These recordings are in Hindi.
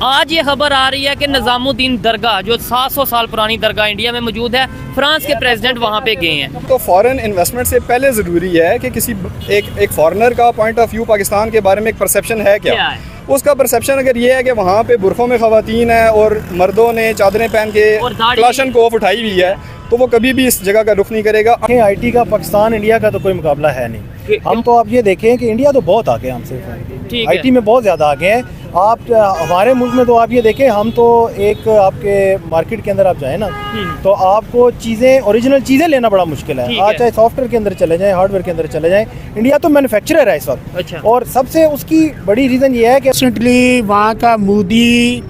आज ये खबर आ रही है कि निज़ामुद्दीन दरगाह जो 700 साल पुरानी दरगाह इंडिया में मौजूद है, फ्रांस के प्रेसिडेंट वहाँ पे गए हैं। तो फॉरेन इन्वेस्टमेंट से पहले ज़रूरी है कि किसी एक फॉरेनर का पॉइंट ऑफ व्यू पाकिस्तान के बारे में एक परसेप्शन है क्या है? उसका परसेप्शन अगर ये है कि वहाँ पे बुरखों में ख़वातीन है और मर्दों ने चादरें पहन के क्लाशन कोफ उठाई हुई है, तो वो कभी भी इस जगह का रुख नहीं करेगा। आईटी का पाकिस्तान इंडिया का तो कोई मुकाबला है नहीं। हम तो आप ये देखें कि इंडिया तो बहुत आगे हमसे, आईटी में बहुत ज़्यादा आगे हैं। आप हमारे मुल्क में तो आप ये देखें, हम तो एक आपके मार्केट के अंदर आप जाएं ना, तो आपको चीज़ें ओरिजिनल चीज़ें लेना बड़ा मुश्किल है। आज चाहे सॉफ्टवेयर के अंदर चले जाएं, हार्डवेयर के अंदर चले जाएं, इंडिया तो मैन्युफैक्चरर है इस वक्त। अच्छा। और सबसे उसकी बड़ी रीज़न ये है कि रिसेंटली वहाँ का मोदी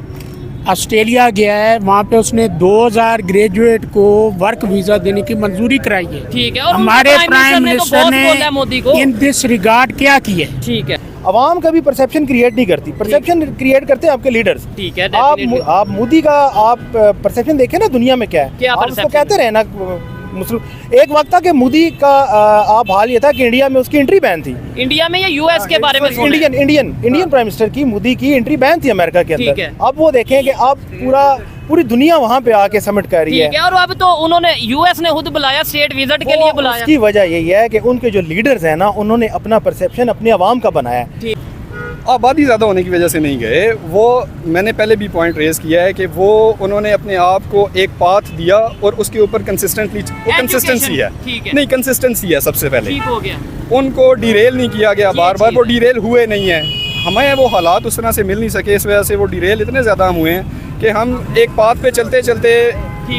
ऑस्ट्रेलिया गया है, वहाँ पे उसने 2000 ग्रेजुएट को वर्क वीज़ा देने की मंजूरी कराई है। ठीक है। और हमारे प्राइम मिनिस्टर ने मोदी को इन दिस रिगार्ड क्या किया? ठीक है। अवाम कभी परसेप्शन क्रिएट नहीं करती, परसेप्शन क्रिएट करते हैं आपके लीडर्स। ठीक है। आप मोदी का आप परसेप्शन देखें ना दुनिया में क्या है, आप उसको कहते रहे ना एक वक्त था कि मोदी का आप हाल ये था कि इंडिया में उसकी एंट्री बैन थी। इंडिया में या यूएस के बारे में इंडियन प्राइम मिनिस्टर की मोदी की एंट्री बैन थी अमेरिका के अंदर। अब वो देखें कि अब पूरी दुनिया वहाँ पे आके समिट कर रही है। और अब तो उन्होंने यूएस ने खुद बुलाया, स्टेट विजिट के लिए बुलाया। उसकी वजह यही है कि उनके जो लीडर्स हैं ना, उन्होंने अपना परसेप्शन अपने अवाम का बनाया है। आबादी ज़्यादा होने की वजह से नहीं गए वो। मैंने पहले भी पॉइंट रेज किया है कि वो उन्होंने अपने आप को एक पाथ दिया और उसके ऊपर कंसिस्टेंटली कंसिस्टेंसी है। नहीं, कंसिस्टेंसी है सबसे पहले। ठीक हो गया। उनको डिरेल नहीं किया गया बार बार, वो डिरेल हुए नहीं है। हमें वो हालात उस तरह से मिल नहीं सके, इस वजह से वो डिरेल इतने ज़्यादा हुए हैं कि हम एक पाथ पे चलते चलते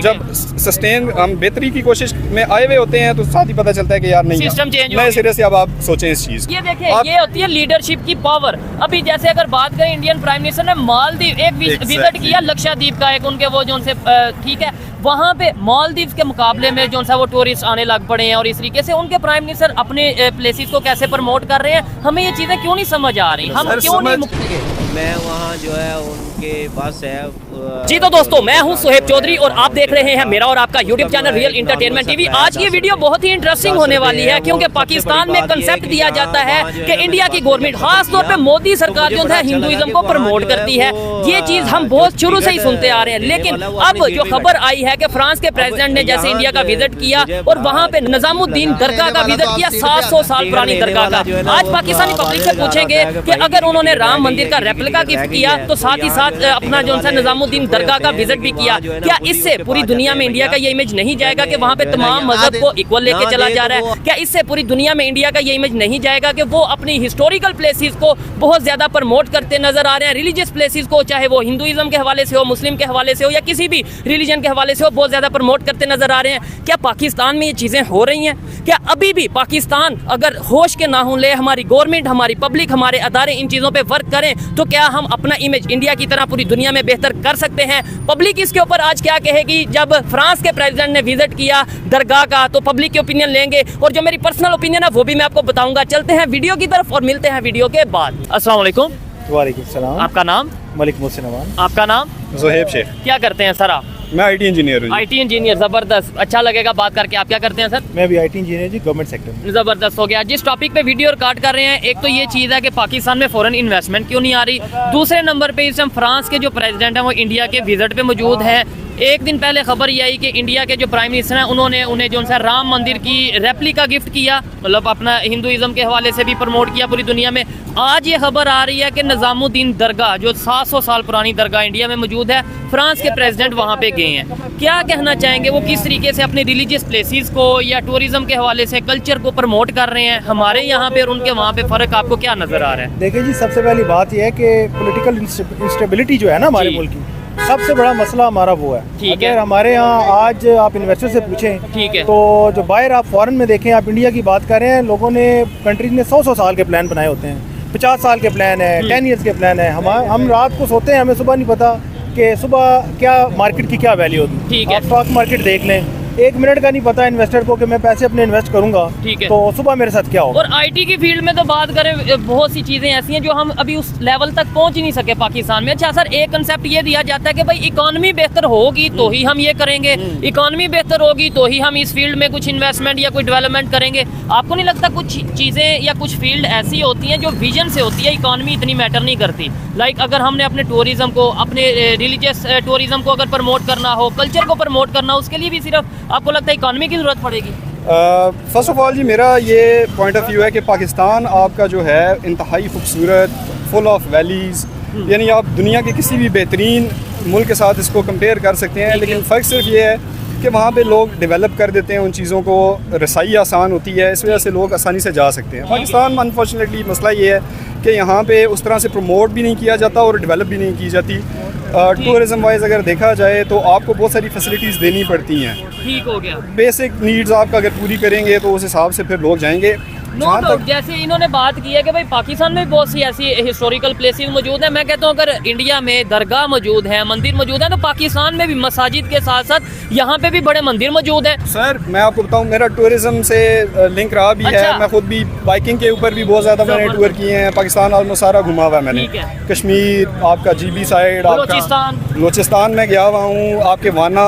जब सस्टेन हम बेहतरी की कोशिश में आए हुए होते हैं तो साथ ही पता चलता है कि यार नहीं, सिस्टम चेंज नए सिरे से अब आप सोचें इस चीज़। ये देखिए, ये होती है लीडरशिप की पावर। अभी जैसे अगर बात करें, इंडियन प्राइम मिनिस्टर ने मालदीव एक विजिट किया, लक्षद्वीप का एक उनके वो जो ठीक है, वहाँ पे मालदीव के मुकाबले में जो सा वो टूरिस्ट आने लग पड़े हैं और इस तरीके से उनके प्राइम मिनिस्टर अपने प्लेसेस को कैसे प्रमोट कर रहे हैं, हमें ये चीज़ें क्यों नहीं समझ आ रही? हम क्यों नहीं? मैं वहाँ जो है उनके पास है। जी तो दोस्तों, मैं हूं सुहेब चौधरी और आप देख रहे हैं मेरा और आपका YouTube channel real entertainment TV. आज की वीडियो बहुत ही इंटरेस्टिंग होने वाली है क्योंकि पाकिस्तान में कंसेप्ट दिया जाता है कि इंडिया की गवर्नमेंट, खास तौर पे मोदी सरकार जो है हिंदुइज्म को प्रमोट करती है। ये चीज हम बहुत शुरू से ही सुनते आ रहे हैं, लेकिन अब जो खबर आई है कि फ्रांस के प्रेसिडेंट ने जैसे इंडिया का विजिट किया और वहाँ पे निजामुद्दीन दरगाह का विजिट किया, 700 साल पुरानी दरगाह का। आज पाकिस्तानी पब्लिक से पूछेंगे कि अगर उन्होंने राम मंदिर का रेप्लिका गिफ्ट किया तो साथ ही साथ अपना जो है निजामुद्दीन दरगाह का विजिट भी किया, क्या इससे पूरी दुनिया में इंडिया का ये इमेज नहीं जाएगा कि वहाँ पे तमाम मजहब को इक्वल लेके चला जा रहा है? क्या इससे पूरी दुनिया में इंडिया का ये इमेज नहीं जाएगा कि वो अपनी हिस्टोरिकल प्लेसेस को बहुत ज्यादा प्रमोट करते नजर आ रहे हैं? रिलीजियस प्लेसेस को, चाहे वो हिंदुइज्म के हवाले से हो, मुस्लिम के हवाले से हो या किसी भी रिलीजन के हवाले से हो, बहुत ज्यादा प्रमोट करते नजर आ रहे हैं। क्या पाकिस्तान में ये चीजें हो रही हैं? क्या अभी भी पाकिस्तान अगर होश के नाखून ले, हमारी गवर्नमेंट, हमारी पब्लिक, हमारे अदारे इन चीजों पर वर्क करें तो क्या हम अपना इमेज इंडिया की तरह पूरी दुनिया में बेहतर कर सकते हैं? पब्लिक इसके ऊपर आज क्या कहेगी? जब फ्रांस के प्रेसिडेंट ने विजिट किया दरगाह का तो पब्लिक की ओपिनियन लेंगे और जो मेरी पर्सनल ओपिनियन है वो भी मैं आपको बताऊंगा। चलते हैं वीडियो की तरफ और मिलते हैं वीडियो के बाद। अस्सलाम वालेकुम। वालेकुम सलाम। आपका नाम? मलिक मोहसिन अमान। आपका नाम? ज़ुहैब शेख। क्या करते हैं सर आप? मैं आईटी इंजीनियर हूँ। आईटी इंजीनियर, जबरदस्त, अच्छा लगेगा बात करके। आप क्या करते हैं सर? मैं भी आईटी इंजीनियर जी, गवर्नमेंट सेक्टर। जबरदस्त हो गया। जिस टॉपिक पे वीडियो रिकॉर्ड कर रहे हैं, एक तो ये चीज़ है कि पाकिस्तान में फॉरेन इन्वेस्टमेंट क्यों नहीं आ रही, दूसरे नंबर पे इस टाइम फ्रांस के जो प्रेसिडेंट हैं वो इंडिया के विजिट पे मौजूद है। एक दिन पहले खबर ये आई कि इंडिया के जो प्राइम मिनिस्टर हैं उन्होंने उन्हें जो है राम मंदिर की रेप्लिका गिफ्ट किया, मतलब अपना हिंदुइज्म के हवाले से भी प्रमोट किया पूरी दुनिया में। आज ये खबर आ रही है कि निजामुद्दीन दरगाह जो 700 साल पुरानी दरगाह इंडिया में मौजूद है, फ्रांस के प्रेसिडेंट वहाँ पे गए हैं। क्या कहना चाहेंगे वो किस तरीके से अपने रिलीजियस प्लेसेस को या टूरिज्म के हवाले से कल्चर को प्रमोट कर रहे हैं? हमारे यहाँ पे और उनके वहाँ पे फ़र्क आपको क्या नज़र आ रहा है? देखिए जी, सबसे पहली बात यह है कि पॉलिटिकल इंस्टेबिलिटी जो है ना हमारे मुल्क की, सबसे बड़ा मसला हमारा वो है। अगर हमारे यहाँ आज आप इन्वेस्टर से पूछें, ठीक है, तो जो बाहर आप फॉरेन में देखें, आप इंडिया की बात कर रहे हैं, लोगों ने कंट्रीज ने 100 साल के प्लान बनाए होते हैं, 50 साल के प्लान है, 10 ईयर्स के प्लान है। हम रात को सोते हैं, हमें सुबह नहीं पता कि सुबह क्या मार्केट की क्या वैल्यू होती है। आप स्टॉक मार्केट देख लें, 1 मिनट का नहीं पता इन्वेस्टर को कि मैं पैसे अपने इन्वेस्ट करूंगा, ठीक है। तो सुबह मेरे साथ क्या होगा। और आईटी की फील्ड में तो बात करें, बहुत सी चीज़ें ऐसी हैं जो हम अभी उस लेवल तक पहुंच ही नहीं सके पाकिस्तान में। अच्छा सर, एक कंसेप्ट ये दिया जाता है कि भाई इकोनॉमी बेहतर होगी तो ही हम ये करेंगे, इकोनॉमी बेहतर होगी तो ही हम इस फील्ड में कुछ इन्वेस्टमेंट या कोई डेवलपमेंट करेंगे। आपको नहीं लगता कुछ चीज़ें या कुछ फील्ड ऐसी होती हैं जो विजन से होती है, इकोनॉमी इतनी मैटर नहीं करती। लाइक अगर हमने अपने टूरिज्म को, अपने रिलीजियस टूरिज्म को अगर प्रमोट करना हो, कल्चर को प्रमोट करना हो, उसके लिए भी सिर्फ आपको लगता है इकोनॉमी की ज़रूरत पड़ेगी? फर्स्ट ऑफ ऑल जी, मेरा ये पॉइंट ऑफ व्यू है कि पाकिस्तान आपका जो है इंतहाई खूबसूरत, फुल ऑफ वैलीज़, यानी आप दुनिया के किसी भी बेहतरीन मुल्क के साथ इसको कंपेयर कर सकते हैं। लेकिन फ़र्क सिर्फ ये है कि वहाँ पे लोग डेवलप कर देते हैं, उन चीज़ों को रसाई आसान होती है, इस वजह से लोग आसानी से जा सकते हैं। पाकिस्तान में अनफॉर्चुनेटली मसला ये है कि यहाँ पे उस तरह से प्रमोट भी नहीं किया जाता और डेवलप भी नहीं की जाती। टूरिज़म वाइज अगर देखा जाए तो आपको बहुत सारी फैसिलिटीज़ देनी पड़ती हैं। ठीक हो गया। बेसिक नीड्स आपका अगर पूरी करेंगे तो उस हिसाब से फिर लोग जाएंगे। नो डाउट, जैसे इन्होंने बात की है कि भाई पाकिस्तान में बहुत सी ऐसी हिस्टोरिकल प्लेसेस मौजूद हैं। मैं कहता हूँ अगर इंडिया में दरगाह मौजूद है, मंदिर मौजूद है, तो पाकिस्तान में भी मसाजिद के साथ साथ यहाँ पे भी बड़े मंदिर मौजूद हैं। सर मैं आपको बताऊँ, मेरा टूरिज़म से लिंक रहा भी अच्छा। है। मैं खुद भी बाइकिंग के ऊपर भी बहुत ज़्यादा मैंने टूर किए हैं। पाकिस्तान ऑलमोस्ट सारा घुमा हुआ है मैंने। ठीक है। कश्मीर, आपका जीबी साइड, बलूचिस्तान में गया हुआ हूँ, आपके वाना,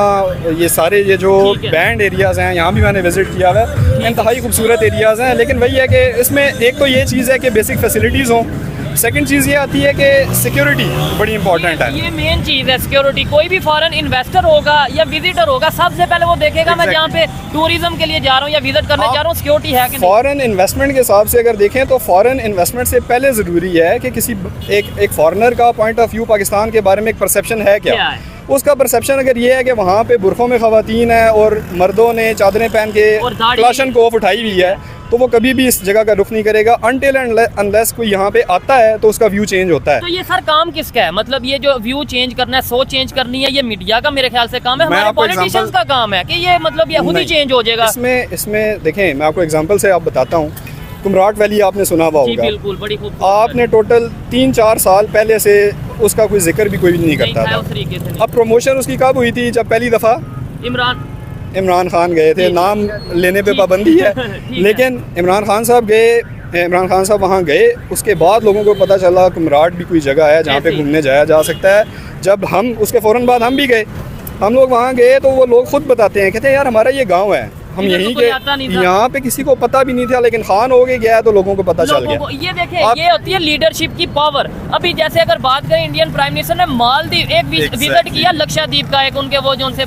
ये सारे ये जो ठीक है। बैंड एरियाज़ हैं यहाँ भी मैंने विज़िट किया हुआ है। इंतहाई खूबसूरत एरियाज़ हैं। लेकिन वही है कि इसमें एक तो ये चीज़ है कि बेसिक फैसिलिटीज़ हों, सेकंड चीज़ ये आती है कि सिक्योरिटी बड़ी इंपॉर्टेंट है। ये मेन चीज़ है सिक्योरिटी। कोई भी फॉरेन इन्वेस्टर होगा या विजिटर होगा, सबसे पहले वो देखेगा मैं जहाँ पे टूरिज्म के लिए जा रहा हूँ या विजिट करने जा रहा हूँ, सिक्योरिटी है कि नहीं। फॉरेन इन्वेस्टमेंट के हिसाब से अगर देखें तो फॉरेन इन्वेस्टमेंट से पहले ज़रूरी है कि किसी एक फॉरेनर का पॉइंट ऑफ व्यू पाकिस्तान के बारे में एक परसेप्शन है क्या है? उसका परसेप्शन अगर ये है कि वहाँ पे बुरखों में ख़वातीन है और मर्दों ने चादरें पहन के क्लाशन कोफ उठाई हुई है, तो वो कभी भी इस जगह का रुख नहीं करेगा अनटिल एंड अनलेस कोई यहाँ पे आता है तो उसका व्यू चेंज होता है। तो ये सर काम किसका है? मतलब ये जो व्यू चेंज करना है, सोच चेंज करनी है, ये मीडिया का मेरे ख्याल से काम है, हमारे पॉलिटिशियंस का काम है कि ये मतलब ये खुद ही चेंज हो जाएगा। इसमें देखें, मैं आपको एग्जांपल से आप बताता हूँ। कुमराट वैली आपने सुना हुआ होगा। बिल्कुल, बड़ी खूब। आपने टोटल 3-4 साल पहले से उसका कोई जिक्र भी कोई नहीं करता था। उस तरीके से अब प्रमोशन उसकी कब हुई थी? जब पहली दफ़ा इमरान खान गए थे। नाम लेने पे पाबंदी है लेकिन इमरान खान साहब गए, इमरान खान साहब वहाँ गए, उसके बाद लोगों को पता चला कुमराट भी कोई जगह है जहाँ पे घूमने जाया जा सकता है। जब हम उसके फ़ौरन बाद हम भी गए, हम लोग वहाँ गए तो वो लोग खुद बताते हैं, कहते हैं यार हमारा ये गाँव है, हम यहीं के, यहाँ पे किसी को पता भी नहीं था, लेकिन खान हो गया है तो लोगों को पता चल गया। ये देखिए, ये होती है लीडरशिप की पावर। अभी जैसे अगर बात करें, इंडियन प्राइम मिनिस्टर ने मालदीव एक विजिट किया, लक्षद्वीप का एक उनके वो जो उनसे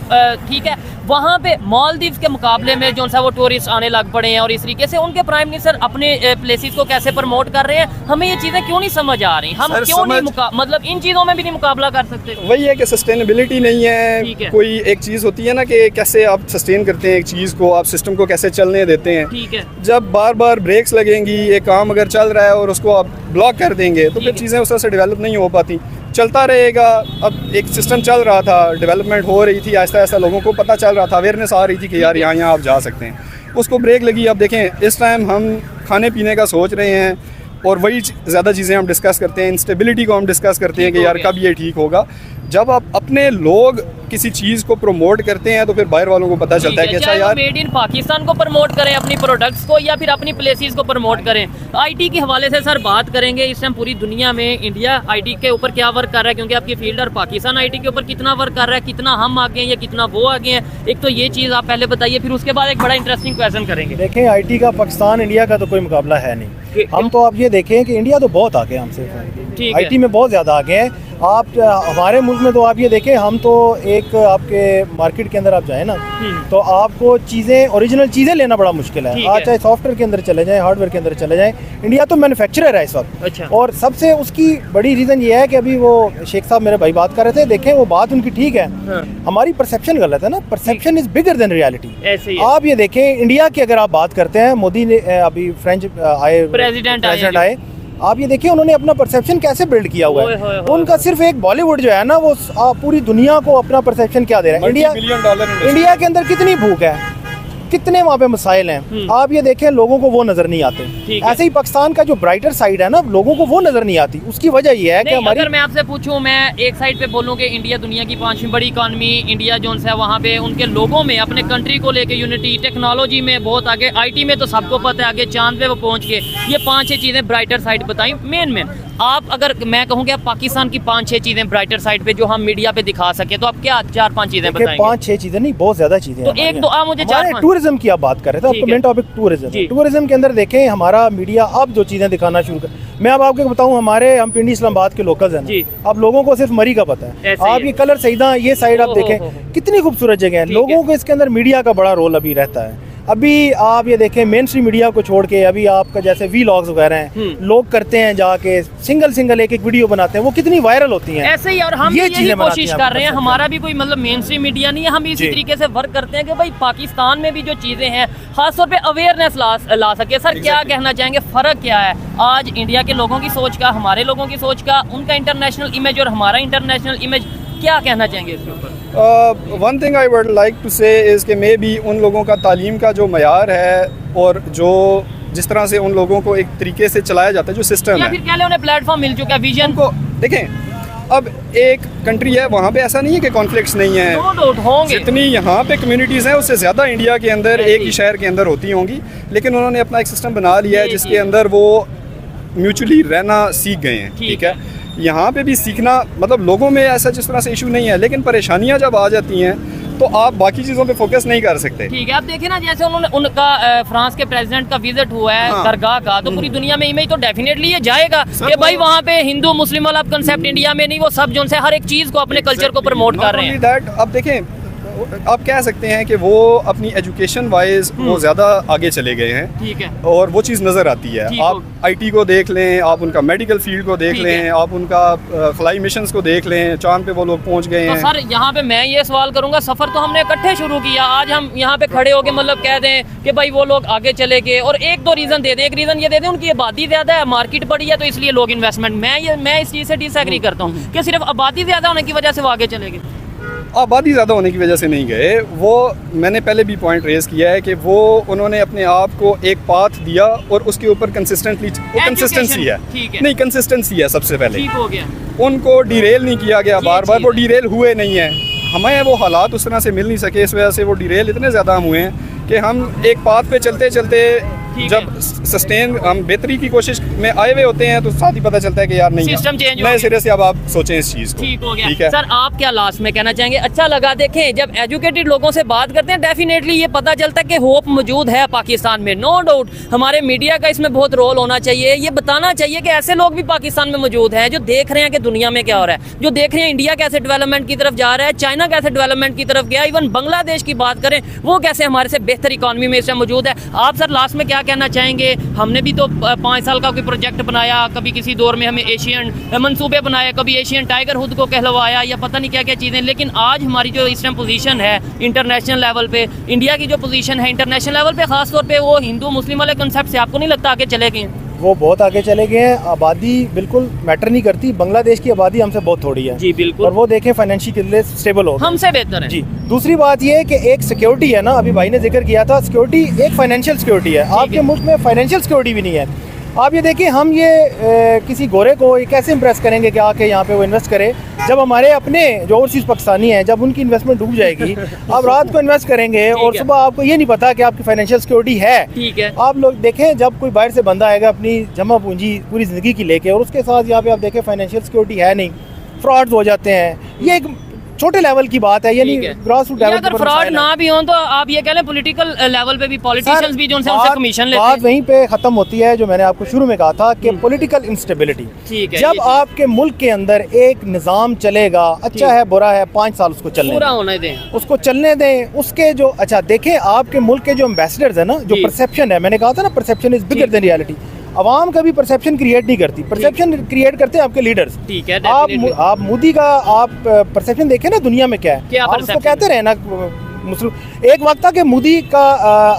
ठीक है, वहाँ पे मालदीव के मुकाबले में जो सा वो टूरिस्ट आने लग पड़े हैं, और इस तरीके से उनके प्राइम मिनिस्टर अपने प्लेसेस को कैसे प्रमोट कर रहे हैं। हमें ये चीजें क्यों नहीं समझ आ रही? हम क्यों नहीं मतलब इन चीजों में भी नहीं मुकाबला कर सकते? वही है कि सस्टेनेबिलिटी नहीं है। कोई एक चीज होती है ना कि कैसे आप सस्टेन करते हैं एक चीज को, आप सिस्टम को कैसे चलने देते हैं। ठीक है। जब बार बार ब्रेक्स लगेंगी, एक काम अगर चल रहा है और उसको आप ब्लॉक कर देंगे तो फिर चीज़ें उस तरह से डेवलप नहीं हो पाती। चलता रहेगा। अब एक सिस्टम चल रहा था, डेवलपमेंट हो रही थी, आहिस्ता आहिस्ता लोगों को पता चल रहा था, अवेयरनेस आ रही थी कि यार यहाँ आप जा सकते हैं। उसको ब्रेक लगी। अब देखें, इस टाइम हम खाने पीने का सोच रहे हैं और वही ज़्यादा चीज़ें हम डिस्कस करते हैं, इंस्टेबिलिटी को हम डिस्कस करते हैं कि यार कब ये ठीक होगा। जब आप अपने लोग किसी चीज़ को प्रमोट करते हैं तो फिर बाहर वालों को पता चलता है कि अच्छा यार मेड इन पाकिस्तान को प्रमोट करें, अपनी प्रोडक्ट्स को, या फिर अपनी प्लेसेस को प्रमोट करें। आईटी के हवाले से सर बात करेंगे, इस टाइम पूरी दुनिया में इंडिया आईटी के ऊपर क्या वर्क कर रहा है, क्योंकि आपकी फील्ड और पाकिस्तान आईटी के ऊपर कितना वर्क कर रहा है, कितना हम आगे हैं या कितना वो आगे हैं, एक तो ये चीज़ आप पहले बताइए, फिर उसके बाद एक बड़ा इंटरेस्टिंग क्वेश्चन करेंगे। देखें, आईटी का पाकिस्तान इंडिया का तो कोई मुकाबला है नहीं। हम तो आप ये देखें कि इंडिया तो बहुत आगे हमसे, आईटी में बहुत ज़्यादा आगे हैं। आप हमारे मुल्क में तो आप ये देखें, हम तो एक आपके मार्केट के अंदर आप जाए ना तो आपको चीज़ें, ओरिजिनल चीज़ें लेना बड़ा मुश्किल है। आज चाहे सॉफ्टवेयर के अंदर चले जाएं, हार्डवेयर के अंदर चले जाएं, इंडिया तो मैन्युफैक्चरर है इस वक्त। अच्छा। और सबसे उसकी बड़ी रीज़न ये है कि अभी वो शेख साहब मेरे भाई बात कर रहे थे, देखें वो बात उनकी ठीक है, हमारी परसेप्शन गलत है ना। Perception is bigger than reality. आप ये देखें, इंडिया की अगर आप बात करते हैं, मोदी ने अभी फ्रेंच आए, प्रेसिडेंट आए, आप ये देखिए उन्होंने अपना परसेप्शन कैसे बिल्ड किया हुआ है। उनका सिर्फ एक बॉलीवुड जो है ना, वो पूरी दुनिया को अपना परसेप्शन क्या दे रहा है। इंडिया के अंदर कितनी भूख है, कितने वहाँ पे मसाइल हैं, आप ये देखें लोगों को वो नजर नहीं आते। ठीक है। ऐसे ही पाकिस्तान का जो ब्राइटर साइड है ना, लोगों को वो नजर नहीं आती। उसकी वजह ये है कि नहीं, हमारी, अगर मैं आपसे पूछूं, मैं एक साइड पे बोलूं कि इंडिया दुनिया की 5वीं बड़ी इकॉनमी, इंडिया जो है वहाँ पे उनके लोगों में अपने कंट्री को लेके यूनिटी, टेक्नोलॉजी में बहुत आगे, आईटी में तो सबको पता है आगे चांद पे वो पहुंच गए। ये 5-6 चीज़ें ब्राइटर साइड बताई मेन। आप अगर मैं कहूँ कि आप पाकिस्तान की 5-6 चीज़ें ब्राइटर साइड पे जो हम मीडिया पे दिखा सके, तो आप क्या 4-5 चीज़ें बताएंगे? 5-6 चीजें नहीं, बहुत ज्यादा चीजें तो एक दो आप मुझे 4-5। टूरिज्म की आप बात कर रहे थे, ठीक आपका है। मेन टॉपिक टूरिज्म जी। है। टूरिज्म के अंदर देखें हमारा मीडिया अब जो चीजें दिखाना शुरू कर, मैं अब आपको बताऊं, हम पिंडी इस्लामाबाद के लोकल्स हैं जी। ना, अब लोगों को सिर्फ मरी का पता है। ऐसे ही आप है। ये कलर सईदा, ये साइड आप हो, देखें हो। कितनी खूबसूरत जगह है। ठीक है। लोगों को इसके अंदर मीडिया का बड़ा रोल अभी रहता है। अभी आप ये देखें मेन स्ट्रीम मीडिया को छोड़ के अभी आपका जैसे वीलॉग्स वगैरह हैं, लोग करते हैं जाके सिंगल एक वीडियो बनाते हैं, वो कितनी वायरल होती हैं। ऐसे ही, और हम ये यही चीज़ें बनाती कोशिश हैं कर आपको रहे हैं। पता हमारा भी कोई मतलब मेन स्ट्रीम मीडिया नहीं है, हम इसी जी। तरीके से वर्क करते हैं कि भाई पाकिस्तान में भी जो चीज़ें हैं खासतौर पे अवेयरनेस ला सके। सर क्या कहना चाहेंगे, फ़र्क क्या है आज इंडिया के लोगों की सोच का, हमारे लोगों की सोच का, उनका इंटरनेशनल इमेज और हमारा इंटरनेशनल इमेज, क्या कहना चाहेंगे इसके ऊपर? One thing I would like to say is कि मे बी उन लोगों का तालीम का जो मयार है और जो जिस तरह से उन लोगों को एक तरीके से चलाया जाता है, जो सिस्टम या है, फिर कह लें उन्हें प्लेटफॉर्म मिल चुका है, विजन उनको देखें। अब एक कंट्री है, वहाँ पे ऐसा नहीं है कि कॉन्फ्लिक्ट्स नहीं है। नो डाउट होंगे। जितनी यहाँ पे कम्युनिटीज़ हैं उससे ज़्यादा इंडिया के अंदर जी। एक ही शहर के अंदर होती होंगी, लेकिन उन्होंने अपना एक सिस्टम बना लिया है जी, जिसके जी। अंदर वो म्यूचुअली रहना सीख गए हैं। ठीक है, यहाँ पे भी सीखना, मतलब लोगों में ऐसा जिस तरह से इशू नहीं है, लेकिन परेशानियाँ जब आ जाती हैं तो आप बाकी चीज़ों पे फोकस नहीं कर सकते। ठीक है, आप देखिए ना, जैसे उन्होंने उनका फ्रांस के प्रेसिडेंट का विजिट हुआ है हाँ। दरगाह का, तो पूरी दुनिया में इमेज तो डेफिनेटली ये जाएगा सर, कि भाई वहाँ पे हिंदू मुस्लिम वाला कंसेप्ट इंडिया में नहीं, वो सब जो है हर एक चीज़ को, अपने कल्चर को प्रमोट कर रहे हैं। दैट अब देखें, आप कह सकते हैं कि वो अपनी एजुकेशन वाइज वो ज़्यादा आगे चले गए हैं, ठीक है। और वो चीज़ नज़र आती है। ठीक आप आईटी को देख लें, आप उनका मेडिकल फील्ड को देख ठीक लें, है। आप उनका खलाई मिशंस को देख लें, चांद पे वो लोग पहुंच गए तो हैं। सर यहाँ पे मैं ये सवाल करूंगा, सफर तो हमने इकट्ठे शुरू किया, आज हम यहाँ पे खड़े होके मतलब कह दें कि भाई वो लोग आगे चले गए, और एक दो रीजन दे दें। एक रीजन ये दे दें उनकी आबादी ज्यादा है, मार्केट बड़ी है, तो इसलिए लोग इन्वेस्टमेंट, मैं इस चीज़ से डिसएग्री करता हूँ कि सिर्फ आबादी ज्यादा होने की वजह से वो आगे चले गए। आबादी ज़्यादा होने की वजह से नहीं गए वो, मैंने पहले भी पॉइंट रेज किया है कि वो उन्होंने अपने आप को एक पाथ दिया और उसके ऊपर कंसिस्टेंटली, वो कंसिस्टेंसी है, ठीक है। नहीं कंसिस्टेंसी है सबसे पहले। ठीक हो गया। उनको डिरेल नहीं किया गया, ये बार बार चीज़ वो है। डिरेल हुए नहीं है। हमें वो हालात उस तरह से मिल नहीं सके, इस वजह से वो डिरेल इतने ज़्यादा हुए हैं कि हम एक पाथ पे चलते चलते ठीक जब सस्टेन, हम बेहतरी की कोशिश में आए हुए होते हैं तो साथ ही पता चलता है कि यार नहीं, सिस्टम चेंज हो नए गया। सिरे से अब आप सोचें इस चीज़ को। ठीक हो गया। ठीक है सर आप क्या लास्ट में कहना चाहेंगे? अच्छा लगा, देखें जब एजुकेटेड लोगों से बात करते हैं डेफिनेटली ये पता चलता है कि होप मौजूद है पाकिस्तान में, नो डाउट। हमारे मीडिया का इसमें बहुत रोल होना चाहिए, ये बताना चाहिए कि ऐसे लोग भी पाकिस्तान में मौजूद हैं जो देख रहे हैं कि दुनिया में क्या हो रहा है, जो देख रहे हैं इंडिया कैसे डेवलपमेंट की तरफ जा रहा है, चाइना कैसे डेवलपमेंट की तरफ गया, इवन बांग्लादेश की बात करें वो कैसे हमारे से बेहतर इकॉनमी में इसमें मौजूद है। आप सर लास्ट में क्या कहना चाहेंगे? हमने भी तो 5 साल का कोई प्रोजेक्ट बनाया, कभी किसी दौर में हमें एशियन मंसूबे बनाए, कभी एशियन टाइगर हुड को कहलवाया या पता नहीं क्या क्या चीज़ें, लेकिन आज हमारी जो इस टाइम पोजीशन है इंटरनेशनल लेवल पे, इंडिया की जो पोजीशन है इंटरनेशनल लेवल पे, खासतौर पे वो हिंदू मुस्लिम वाले कंसेप्ट से आपको नहीं लगता आगे चले गए? वो बहुत आगे चले गए हैं। आबादी बिल्कुल मैटर नहीं करती, बांग्लादेश की आबादी हमसे बहुत थोड़ी है जी बिल्कुल, और वो देखें फाइनेंशियली स्टेबल हो गए। हमसे बेहतर है जी। दूसरी बात ये है कि एक सिक्योरिटी है ना, अभी भाई ने जिक्र किया था, सिक्योरिटी एक फाइनेंशियल सिक्योरिटी है। आपके मुल्क में फाइनेंशियल सिक्योरिटी भी नहीं है। आप ये देखिए, हम ये किसी गोरे को ये कैसे इंप्रेस करेंगे कि आके यहाँ पे वो इन्वेस्ट करे, जब हमारे अपने जो ओवरसीज पाकिस्तानी हैं, जब उनकी इन्वेस्टमेंट डूब जाएगी आप रात को इन्वेस्ट करेंगे और सुबह आपको ये नहीं पता कि आपकी फाइनेंशियल सिक्योरिटी है। ठीक है। आप लोग देखें, जब कोई बाहर से बंदा आएगा अपनी जमा पूंजी पूरी ज़िंदगी की लेके, और उसके साथ यहाँ पे आप देखें फाइनेंशियल सिक्योरिटी है नहीं, फ्रॉड्स हो जाते हैं। ये एक छोटे लेवल की बात है, यानी ग्रॉस रूट लेवल अगर फ्रॉड ना भी हो तो आप ये कह लें पॉलिटिकल लेवल पे भी पॉलिटिशियंस भी जो उनसे कमीशन लेते बात हैं। वहीं पे खत्म होती है जो मैंने आपको शुरू में कहा था कि पॉलिटिकल इंस्टेबिलिटी। ठीक है, जब आपके मुल्क के अंदर एक निज़ाम चलेगा, अच्छा है बुरा है, 5 साल उसको चलने पूरा दें, होने दें, उसको चलने दें। उसके जो अच्छा देखें, आपके मुल्क के जो एम्बेसडर्स है ना, जो जी। परसेप्शन है, मैंने कहा था ना perception is bigger than reality. आवाम कभी परसेप्शन क्रिएट नहीं करती, परसेप्शन क्रिएट करते हैं आपके लीडर्स। ठीक है, आप मोदी का आप परसेप्शन देखें ना दुनिया में क्या है, क्या आप उसको perception कहते रहे ना मुस्लिम। एक वक्त था कि मोदी का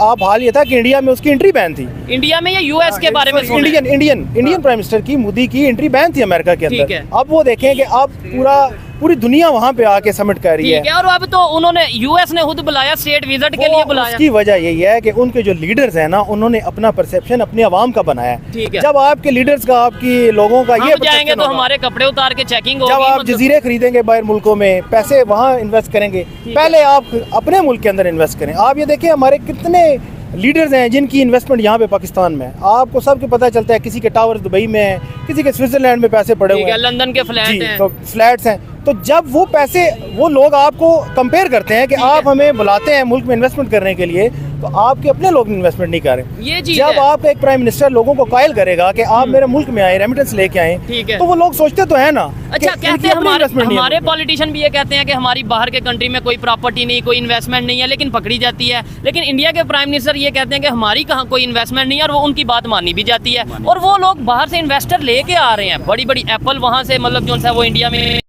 आप हाल ये था कि इंडिया में उसकी एंट्री बैन थी। इंडिया में या यूएस के बारे में सुना है? इंडियन प्राइम मिनिस्टर की, मोदी की एंट्री बैन थी अमेरिका के ठीक अंदर। है। अब वो देखें कि अब पूरी दुनिया वहाँ पे आके समिट कर रही ठीक है। और अब तो उन्होंने यूएस ने खुद बुलाया, स्टेट विजिट के लिए बुलाया। उसकी वजह यही है कि उनके जो लीडर्स हैं ना, उन्होंने अपना परसेप्शन अपनी आवाम का बनाया है। ठीक है। जब आपके लीडर्स का, आपकी लोगों का ये हम जाएंगे perception तो होगा, हमारे कपड़े उतार के चेकिंग होगी। जब आप मतलब- जजीरे खरीदेंगे बाहर मुल्कों में, पैसे वहाँ इन्वेस्ट करेंगे, पहले आप अपने मुल्क के अंदर इन्वेस्ट करें। आप ये देखिए हमारे कितने लीडर्स हैं जिनकी इन्वेस्टमेंट यहाँ पे पाकिस्तान में है। आपको सबके पता चलता है, किसी के टावर दुबई में है, किसी के स्विट्जरलैंड में पैसे पड़े हुए ठीक है, हैं, लंदन के फ्लैट जी, हैं। तो फ्लैट्स हैं। तो जब वो पैसे, वो लोग आपको कंपेयर करते हैं कि आप हमें बुलाते हैं मुल्क में इन्वेस्टमेंट करने के लिए, तो आपके अपने लोग इन्वेस्टमेंट नहीं कर रहे। ये चीज़ जब है। आपका एक प्राइम मिनिस्टर लोगों को कायल करेगा कि आप मेरे मुल्क में आए, रेमिटेंस लेके आए, ठीक है। तो वो लोग सोचते तो है ना। अच्छा, कि कहते इनकी हैं अपनी investment नहीं है हमारे मुल्क में। पॉलिटिशियन भी ये कहते हैं कि हमारी बाहर के कंट्री में कोई प्रॉपर्टी नहीं, कोई इन्वेस्टमेंट नहीं है, लेकिन पकड़ी जाती है। लेकिन इंडिया के प्राइम मिनिस्टर ये कहते हैं कि हमारी कहाँ कोई इन्वेस्टमेंट नहीं है, और वो उनकी बात मानी भी जाती है। और वो लोग बाहर से इन्वेस्टर लेके आ रहे हैं, बड़ी बड़ी एप्पल वहाँ से, मतलब जो है वो इंडिया में